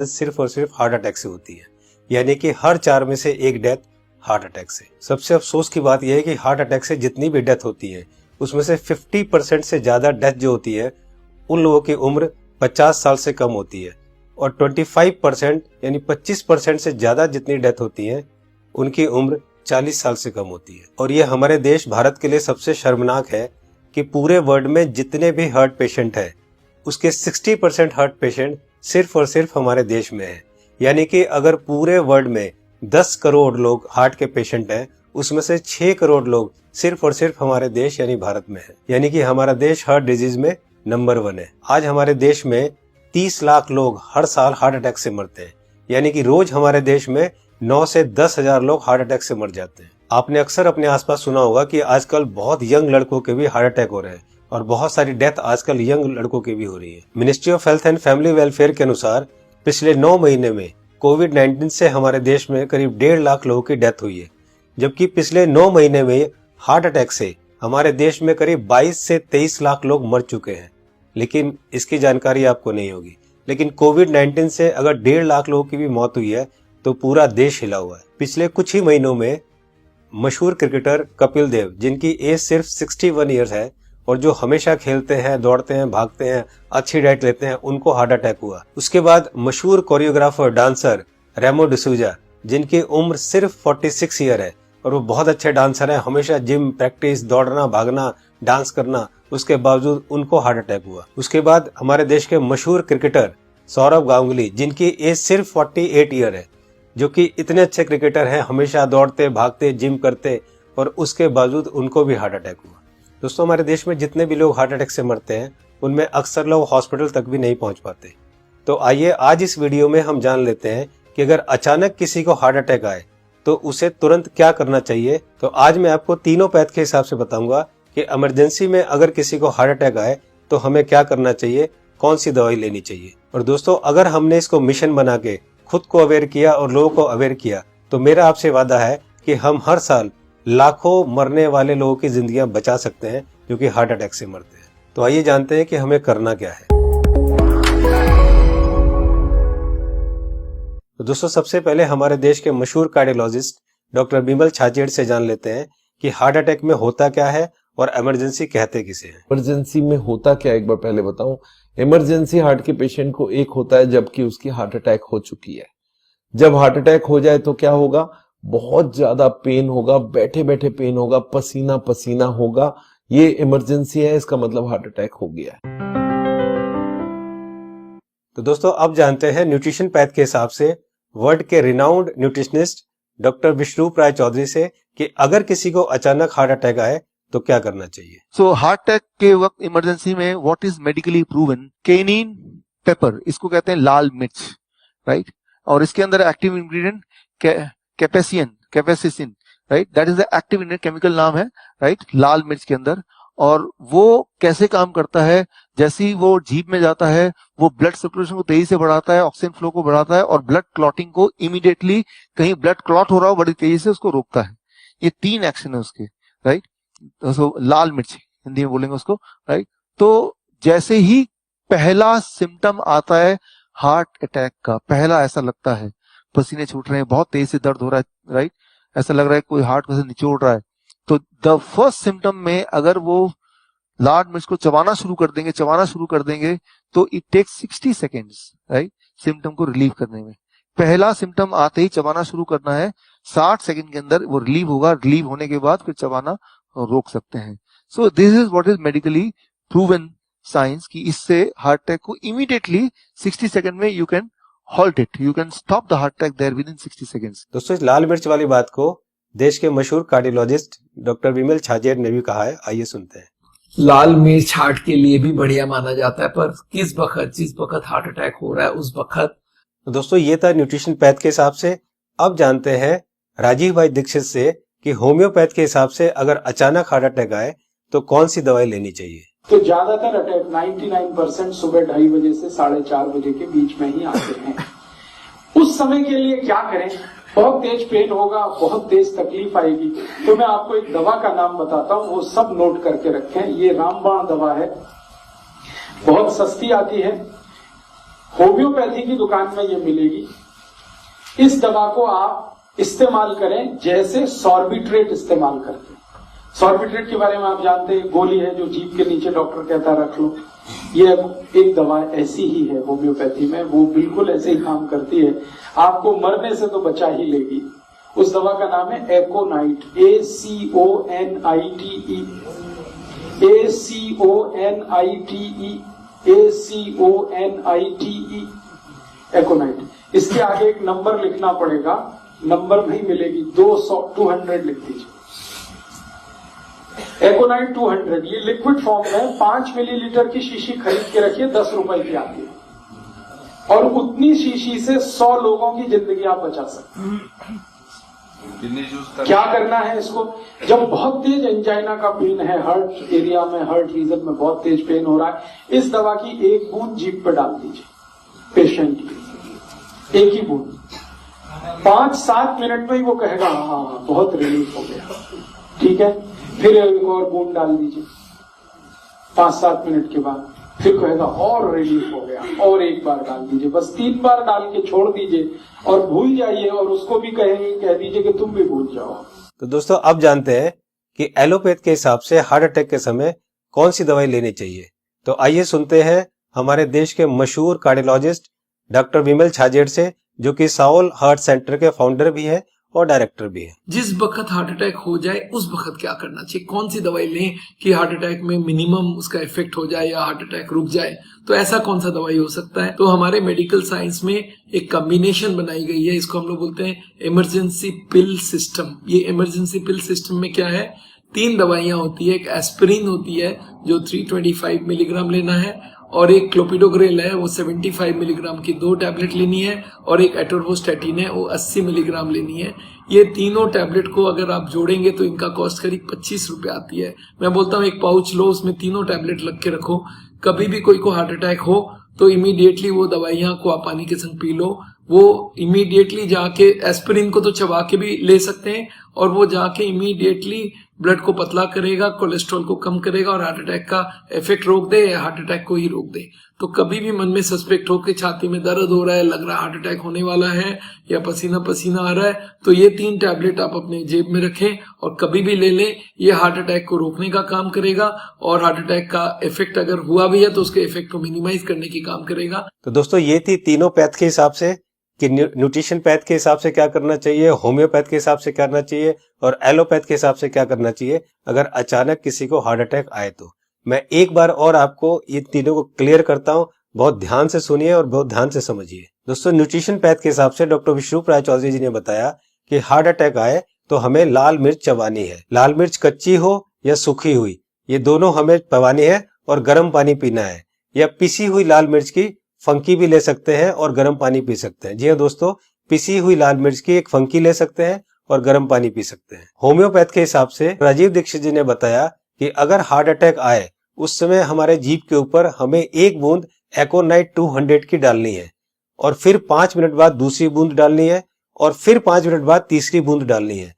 सिर्फ और सिर्फ हार्ट अटैक से होती है, यानी कि हर 4 में से 1 डेथ हार्ट अटैक से। सबसे अफसोस की बात यह है कि हार्ट अटैक से जितनी भी डेथ होती है उसमें से 50% से ज्यादा डेथ जो होती है उन लोगों की उम्र 50 साल से कम होती है, और 25% यानी 25% से ज्यादा जितनी डेथ होती है उनकी उम्र 40 साल से कम होती है। और ये हमारे देश भारत के लिए सबसे शर्मनाक है कि पूरे वर्ल्ड में जितने भी हार्ट पेशेंट है उसके 60% हार्ट पेशेंट सिर्फ और सिर्फ हमारे देश में है। यानी कि अगर पूरे वर्ल्ड में 10 करोड़ लोग हार्ट के पेशेंट हैं उसमें से 6 करोड़ लोग सिर्फ और सिर्फ हमारे देश यानी भारत में है। यानी कि हमारा देश हार्ट डिजीज में नंबर 1 है। आज हमारे देश में 30 लाख लोग हर साल हार्ट अटैक से मरते हैं, यानी कि रोज हमारे देश में 9 से 10 हजार लोग हार्ट अटैक से मर जाते हैं। आपने अक्सर अपने आसपास सुना होगा कि आजकल बहुत यंग लड़कों के भी हार्ट अटैक हो रहे हैं और बहुत सारी डेथ आजकल यंग लड़कों की भी हो रही है। Ministry of health and family welfare के अनुसार पिछले 9 महीने में कोविड-19 से हमारे देश में करीब 1.5 लाख लोगों की डेथ हुई है, जबकि पिछले 9 महीने में हार्ट अटैक से हमारे देश में करीब 22 से 23 लाख लोग मर चुके हैं। लेकिन इसकी जानकारी आपको नहीं होगी, लेकिन कोविड-19 से अगर 1.5 लाख लोगों की भी मौत हुई है तो पूरा देश हिला हुआ है। पिछले कुछ ही महीनों में मशहूर क्रिकेटर कपिल देव, जिनकी एज सिर्फ 61 ईयर्स है और जो हमेशा खेलते हैं, दौड़ते हैं, भागते हैं, अच्छी डाइट लेते हैं, उनको हार्ट अटैक हुआ। उसके बाद मशहूर कोरियोग्राफर डांसर रेमो डिसूजा, जिनकी उम्र सिर्फ 46 ईयर है और वो बहुत अच्छे डांसर हैं, हमेशा जिम, प्रैक्टिस, दौड़ना, भागना, डांस करना, उसके बावजूद उनको हार्ट अटैक हुआ। उसके बाद हमारे देश के मशहूर क्रिकेटर सौरव गांगुली, जिनकी एज सिर्फ 48 ईयर है, जो कि इतने अच्छे क्रिकेटर हैं, हमेशा दौड़ते, भागते, जिम करते, और उसके बावजूद उनको भी हार्ट अटैक हुआ। दोस्तों, हमारे देश में जितने भी लोग हार्ट अटैक से मरते हैं उनमें अक्सर लोग हॉस्पिटल तक भी नहीं पहुंच पाते। तो आइए आज इस वीडियो में हम जान लेते हैं कि अगर अचानक किसी को हार्ट अटैक आए तो उसे तुरंत क्या करना चाहिए। तो आज मैं आपको तीनों पैथ के हिसाब से बताऊंगा कि इमरजेंसी में अगर किसी को हार्ट अटैक आए तो हमें क्या करना चाहिए, कौन सी दवाई लेनी चाहिए। और दोस्तों, अगर हमने इसको मिशन बना के खुद को अवेयर किया और लोगों को अवेयर किया तो मेरा आपसे वादा है कि हम हर साल लाखों मरने वाले लोगों की जिंदगियां बचा सकते हैं जो कि हार्ट अटैक से मरते हैं। तो आइए जानते हैं कि हमें करना क्या है। तो दोस्तों, सबसे पहले हमारे देश के मशहूर कार्डियोलॉजिस्ट डॉक्टर बिमल छाजेड़ से जान लेते हैं कि हार्ट अटैक में होता क्या है और इमरजेंसी कहते किसे हैं। इमरजेंसी में होता क्या, एक बार पहले बताऊं। इमरजेंसी हार्ट के पेशेंट को एक होता है जबकि उसकी हार्ट अटैक हो चुकी है। जब हार्ट अटैक हो जाए तो क्या होगा, बहुत ज्यादा पेन होगा, बैठे बैठे पेन होगा, पसीना पसीना होगा। ये इमरजेंसी है, इसका मतलब हार्ट अटैक हो गया है। तो दोस्तों, अब जानते हैं न्यूट्रिशन पैथ के हिसाब से वर्ल्ड के रिनाउंड न्यूट्रिशनिस्ट डॉक्टर विश्वरूप राय चौधरी से कि अगर किसी को अचानक हार्ट अटैक आए तो क्या करना चाहिए। सो हार्ट अटैक के वक्त इमरजेंसी में what is medically proven, cayenne pepper, इसको कहते हैं लाल मिर्च, राइट। और इसके अंदर active ingredient capsaicin, right, that is the active ingredient, chemical नाम है, राइट, लाल मिर्च के अंदर। और वो कैसे काम करता है, जैसे ही वो जीभ में जाता है वो ब्लड सर्कुलेशन को तेजी से बढ़ाता है, ऑक्सीजन फ्लो को बढ़ाता है और ब्लड क्लॉटिंग को इमीडिएटली, कहीं ब्लड क्लॉट हो रहा हो बड़ी तेजी से उसको रोकता है। ये 3 एक्शन है उसके, राइट। तो लाल मिर्च हिंदी में बोलेंगे उसको, राइट। तो जैसे ही पहला सिम्टम आता है हार्ट अटैक का, पहला ऐसा लगता है पसीने छूट रहे हैं, बहुत तेज से दर्द हो रहा है, राइट, ऐसा लग रहा है कोई हार्ट को से निचोड़ रहा है, तो द फर्स्ट सिम्टम में अगर वो लाल मिर्च को चबाना शुरू कर देंगे तो it takes 60 seconds, right, symptom को रिलीव करने में। पहला सिम्टम आते ही चबाना शुरू करना है, 60 सेकेंड के अंदर वो रिलीव होगा, रिलीव होने के बाद फिर चबाना रोक सकते हैं। So this is what is medically proven science कि इससे हार्ट अटैक को इमीडिएटली 60 सेकंड में you can halt it, you can stop the heart attack there within 60 seconds. दोस्तों, इस लाल मिर्च वाली बात को देश के मशहूर कार्डियोलॉजिस्ट डॉक्टर बिमल छाजेड़ ने भी कहा है, आइए सुनते हैं। लाल मिर्च हार्ट के लिए भी बढ़िया माना जाता है, पर जिस वक्त हार्ट अटैक हो रहा है उस वक्त। दोस्तों, ये था न्यूट्रिशन पैथ के हिसाब से। अब जानते हैं राजीव भाई दीक्षित से कि होम्योपैथ के हिसाब से अगर अचानक हार्ट अटैक आए तो कौन सी दवाई लेनी चाहिए। तो ज्यादातर अटैक 99% सुबह 2:30 बजे से 4:30 बजे के बीच में ही आते हैं। उस समय के लिए क्या करें, बहुत तेज पेन होगा, बहुत तेज तकलीफ आएगी, तो मैं आपको एक दवा का नाम बताता हूँ, वो सब नोट करके रखें। ये रामबाण दवा है, बहुत सस्ती आती है, होम्योपैथी की दुकान में ये मिलेगी। इस दवा को आप इस्तेमाल करें जैसे सॉर्बिट्रेट इस्तेमाल करते हैं। सॉर्बिट्रेट के बारे में आप जानते हैं, गोली है जो जीभ के नीचे डॉक्टर कहता है रख लो। ये एक दवा ऐसी ही है होम्योपैथी में, वो बिल्कुल ऐसे ही काम करती है, आपको मरने से तो बचा ही लेगी। उस दवा का नाम है एकोनाइट, ACONITE, ACONITE, एकोनाइट। इसके आगे एक नंबर लिखना पड़ेगा, नंबर नहीं मिलेगी, 200 लिख दीजिए। एकोनाइट 200, ये लिक्विड फॉर्म में 5 मिलीलीटर की शीशी खरीद के रखिए, 10 रुपए की आती है, और उतनी शीशी से 100 लोगों की जिंदगी आप बचा सकते हैं। क्या करना है इसको? जब बहुत तेज एंजाइना का पेन है, हार्ट एरिया में, हार्ट रीजन में बहुत तेज पेन हो रहा है, इस दवा की एक बूंद जीभ पे डाल दीजिए पेशेंट की, एक ही बूंद। 5-7 मिनट में ही वो कहेगा हाँ बहुत रिलीफ हो गया, ठीक है। फिर एक और बूंद डाल दीजिए 5-7 मिनट के बाद, फिर कहेगा और रिलीफ हो गया, और एक बार डाल दीजिए। बस 3 बार डाल के छोड़ दीजिए और भूल जाइए, और उसको भी कह दीजिए कि तुम भी भूल जाओ। तो दोस्तों अब जानते हैं कि एलोपैथ के हिसाब से हार्ट अटैक के समय कौन सी दवाई लेनी चाहिए। तो आइए सुनते हैं हमारे देश के मशहूर कार्डियोलॉजिस्ट डॉक्टर विमल छाजेड़ से, जो कि साउल हार्ट सेंटर के फाउंडर भी है और डायरेक्टर भी है। जिस वक्त हार्ट अटैक हो जाए उस वक्त क्या करना चाहिए, कौन सी दवाई लें कि हार्ट अटैक में मिनिमम उसका इफेक्ट हो जाए या हार्ट अटैक रुक जाए, तो ऐसा कौन सा दवाई हो सकता है। तो हमारे मेडिकल साइंस में एक कॉम्बिनेशन बनाई गई है, इसको हम लोग बोलते हैं इमरजेंसी पिल सिस्टम। ये इमरजेंसी पिल सिस्टम में क्या है, 3 दवाइयां होती है। एक एस्पिरिन होती है जो 325 मिलीग्राम लेना है, और एक क्लोपिडोग्रेल है वो 75 मिलीग्राम की 2 टैबलेट लेनी है, और एक एटोरवोस्टैटिन है वो 80 मिलीग्राम लेनी है। ये तीनों टैबलेट को अगर आप जोड़ेंगे तो इनका कॉस्ट करीब 25 रुपए आती है। मैं बोलता हूँ एक पाउच लो, उसमें तीनों टैबलेट लग के रखो, कभी भी कोई को हार्ट अटैक हो तो इमीडिएटली वो दवाइयां को आप पानी के संग पी लो। वो इमीडिएटली जाके एस्पिरिन को तो चबा के भी ले सकते हैं, और वो जाके इमीडिएटली ब्लड को पतला करेगा, कोलेस्ट्रॉल को कम करेगा, और हार्ट अटैक का इफेक्ट रोक दे या हार्ट अटैक को ही रोक दे। तो कभी भी मन में सस्पेक्ट हो कि छाती में दर्द हो रहा है, लग रहा है हार्ट अटैक होने वाला है, या पसीना पसीना आ रहा है, तो ये 3 टैबलेट आप अपने जेब में रखें और कभी भी ले लें। ये हार्ट अटैक को रोकने का काम करेगा, और हार्ट अटैक का इफेक्ट अगर हुआ भी है तो उसके इफेक्ट को मिनिमाइज करने की काम करेगा। तो दोस्तों ये थी तीनों पैथ के हिसाब से कि न्यूट्रिशन पैथ के हिसाब से क्या करना चाहिए, होम्योपैथ के हिसाब से क्या करना चाहिए, और एलोपैथ के हिसाब से क्या करना चाहिए अगर अचानक किसी को हार्ट अटैक आए तो। मैं एक बार और आपको ये तीनों को क्लियर करता हूं, बहुत ध्यान से सुनिए और बहुत ध्यान से समझिए। दोस्तों न्यूट्रिशन पैथ के हिसाब से डॉक्टर विश्वरूप राय चौधरी जी ने बताया कि हार्ट अटैक आए तो हमें लाल मिर्च चबानी है। लाल मिर्च कच्ची हो या सूखी हुई, ये दोनों हमें चबानी है, और गर्म पानी पीना है। या पिसी हुई लाल मिर्च की फंकी भी ले सकते हैं और गर्म पानी पी सकते हैं। जी हाँ दोस्तों, पिसी हुई लाल मिर्च की एक फंकी ले सकते हैं और गर्म पानी पी सकते हैं। होम्योपैथ के हिसाब से राजीव दीक्षित जी ने बताया कि अगर हार्ट अटैक आए उस समय हमारे जीभ के ऊपर हमें 1 बूंद एकोनाइट 200 की डालनी है, और फिर 5 मिनट बाद दूसरी बूंद डालनी है, और फिर 5 मिनट बाद तीसरी बूंद डालनी है।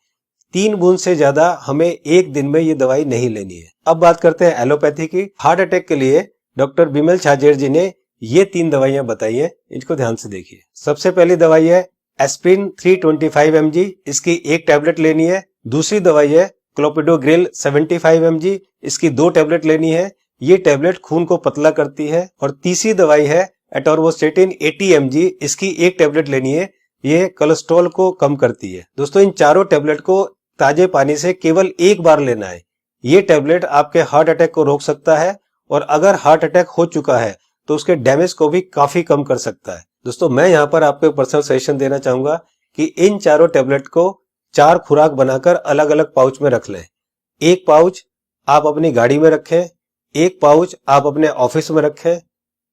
3 बूंद से ज्यादा हमें एक दिन में ये दवाई नहीं लेनी है। अब बात करते हैं एलोपैथी की। हार्ट अटैक के लिए डॉक्टर विमल छाजेड़ जी ने ये 3 दवाइयां बताई है, इनको ध्यान से देखिए। सबसे पहली दवाई है एस्पिरिन 325 mg, इसकी 1 टैबलेट लेनी है। दूसरी दवाई है क्लोपिडोग्रेल 75 mg, इसकी 2 टैबलेट लेनी है। ये टैबलेट खून को पतला करती है। और तीसरी दवाई है एटोरवोस्टैटिन 80 mg, इसकी 1 टैबलेट लेनी है। ये कोलेस्ट्रॉल को कम करती है। दोस्तों इन चारों टैबलेट को ताजे पानी से केवल 1 बार लेना है। ये टैबलेट आपके हार्ट अटैक को रोक सकता है, और अगर हार्ट अटैक हो चुका है तो उसके डैमेज को भी काफी कम कर सकता है। दोस्तों मैं यहाँ पर आपको एक पर्सनल सजेशन देना चाहूंगा कि इन चारों टैबलेट को 4 खुराक बनाकर अलग अलग पाउच में रख लें। 1 पाउच आप अपनी गाड़ी में रखें, 1 पाउच आप अपने ऑफिस में रखें,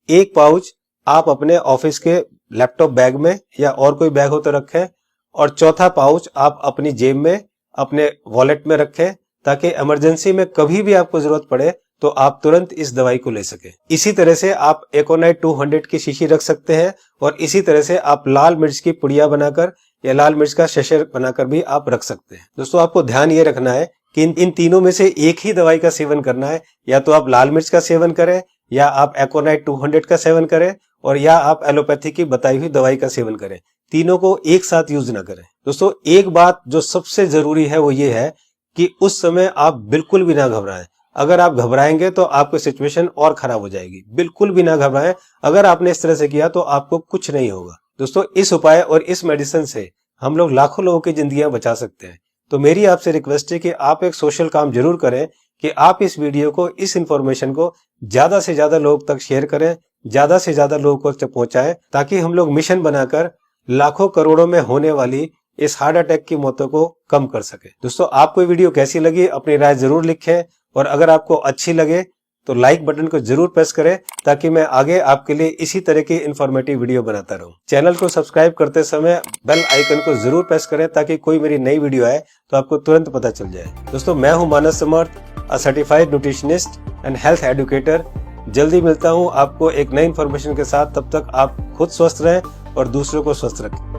1 पाउच आप अपने ऑफिस के लैपटॉप बैग में या और कोई बैग हो तो रखें, और चौथा पाउच आप अपनी जेब में अपने वॉलेट में रखें, ताकि इमरजेंसी में कभी भी आपको जरूरत पड़े तो आप तुरंत इस दवाई को ले सके। इसी तरह से आप एकोनाइट 200 की शीशी रख सकते हैं, और इसी तरह से आप लाल मिर्च की पुड़िया बनाकर या लाल मिर्च का शशर बनाकर भी आप रख सकते हैं। दोस्तों आपको ध्यान ये रखना है कि इन तीनों में से एक ही दवाई का सेवन करना है। या तो आप लाल मिर्च का सेवन करें या आप एकोनाइट 200 का सेवन करें, और या आप एलोपैथी की बताई हुई दवाई का सेवन करें। तीनों को एक साथ यूज ना करें। दोस्तों एक बात जो सबसे जरूरी है वो ये है कि उस समय आप बिल्कुल भी ना घबराएं। अगर आप घबराएंगे तो आपकी सिचुएशन और खराब हो जाएगी। बिल्कुल भी ना घबराएं। अगर आपने इस तरह से किया तो आपको कुछ नहीं होगा। दोस्तों इस उपाय और इस मेडिसिन से हम लोग लाखों लोगों की जिंदगियां बचा सकते हैं। तो मेरी आपसे रिक्वेस्ट है कि आप एक सोशल काम जरूर करें कि आप इस वीडियो को, इस इंफॉर्मेशन को ज्यादा से ज्यादा लोग तक शेयर करें, ज्यादा से ज्यादा लोगों तक पहुंचाएं, ताकि हम लोग मिशन बनाकर लाखों करोड़ों में होने वाली इस हार्ट अटैक की मौतों को कम कर सके। दोस्तों आपको ये वीडियो कैसी लगी अपनी राय जरूर लिखें, और अगर आपको अच्छी लगे तो लाइक बटन को जरूर प्रेस करें, ताकि मैं आगे आपके लिए इसी तरह की इंफॉर्मेटिव वीडियो बनाता रहूं। चैनल को सब्सक्राइब करते समय बेल आइकन को जरूर प्रेस करें, ताकि कोई मेरी नई वीडियो आए तो आपको तुरंत पता चल जाए। दोस्तों मैं हूं Manas Samarth, a certified nutritionist and health educator. जल्दी मिलता हूं आपको एक नई इंफॉर्मेशन के साथ। तब तक आप खुद स्वस्थ रहें और दूसरों को स्वस्थ रखें।